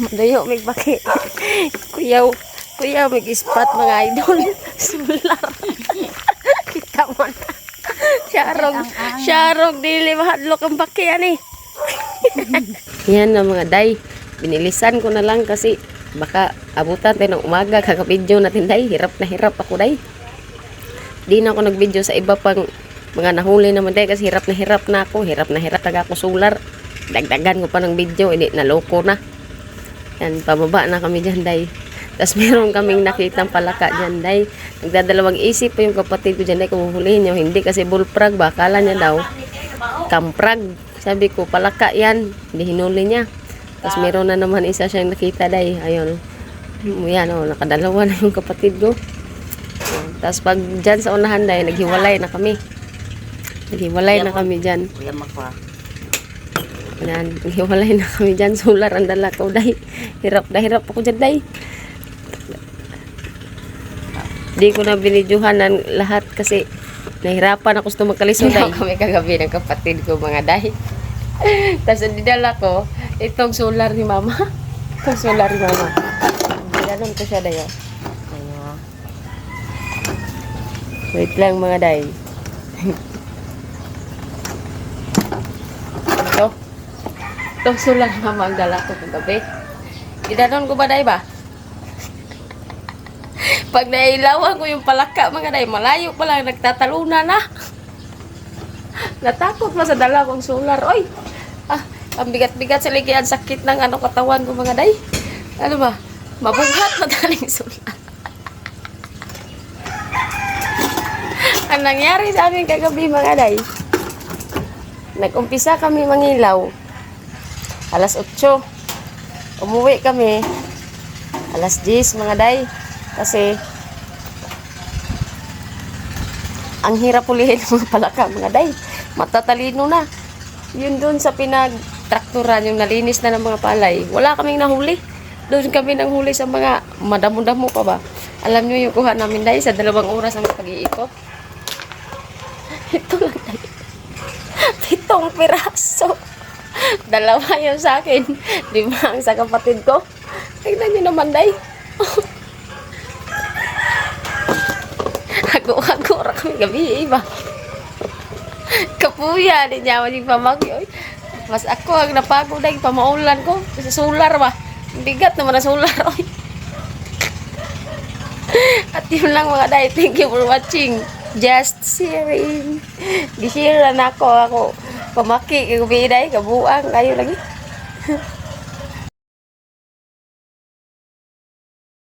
Madayo may baki. Kuyaw, kuyaw may ispat mga idol. Sular. Kita mo na. Syarog dili mahadlok ang baki ani. Yan na mga day. Binilisan ko na lang kasi baka abutan tayo ng umaga kaka-video natin day. Hirap na hirap ako day. Di na ako nag-video sa iba pang mga nahuli naman day kasi hirap na ako. Hirap na hirap taga ako sular. Dagdagan ko pa ng video, hindi naloko na. Yan, pababa na kami dyan, day. Tapos meron kaming nakitang palaka dyan, day. Nagdadalawang isip pa yung kapatid ko dyan, day, kung huhulihin nyo. Hindi kasi bullfrog ba? Akala niya daw, kamprag. Sabi ko, palaka yan. Hindi hinuli niya. Tapos meron na naman isa siyang nakita, day. Ayun. Yan, oh, nakadalawa na yung kapatid ko. Tapos pag dyan sa unahan, day, naghiwalay na kami. Naghiwalay na kami dyan. Yan, hiwalay na kami dyan. Sular ang dala ko, day. Hirap ako dyan, day. Di ko na binidyohan ng lahat kasi nahirapan ako sa magkaliso, day. Kami kagabi ng kapatid ko, mga day. Tapos dinala ko, itong sular ni mama. Itong sular ni mama. Dinalon ko siya, day. Ayan. Wait lang, mga day. Ito. Itong sular mama ang dala ko kagabi. Ginanon ko ba, day ba? Pag nailawan ko yung palaka, mga day, malayo pa lang, nagtataluna na. Natakot pa sa dala kong sular. Oy! Ang bigat-bigat sa ligian, sakit ng katawan ko, mga day. Ano ba? Mabughat na daling sular. Ang nangyari sa amin kagabi, mga day, nag-umpisa kami mangilaw. Alas 8. Umuwi kami. Alas 10, mga day. Kasi ang hirap ulihin ng mga palaka, mga day. Matatalino na. Yun doon sa pinag-trakturan, yung nalinis na ng mga palay. Wala kaming nahuli. Doon kami nanghuli sa mga madamo-damo pa ba. Alam nyo yung kuha namin, day, sa 2 oras ang pag-iikot. Ito lang, day. 7 piraso. 2 yung sa akin. 5 ang sa kapatid ko. Tignan nyo naman, day. Hago-hago kami gabi, iba. Kapuya, di niya maling pamagyo. Mas ako ang napagod, day, pamaulan ko. Sa sular ba? Bigat naman na sular, oy. At yun lang, mga day. Thank you for watching. Just sharing. Gishare na ako. Pamaki, kagubi, day. Kabuang. Kayo lagi.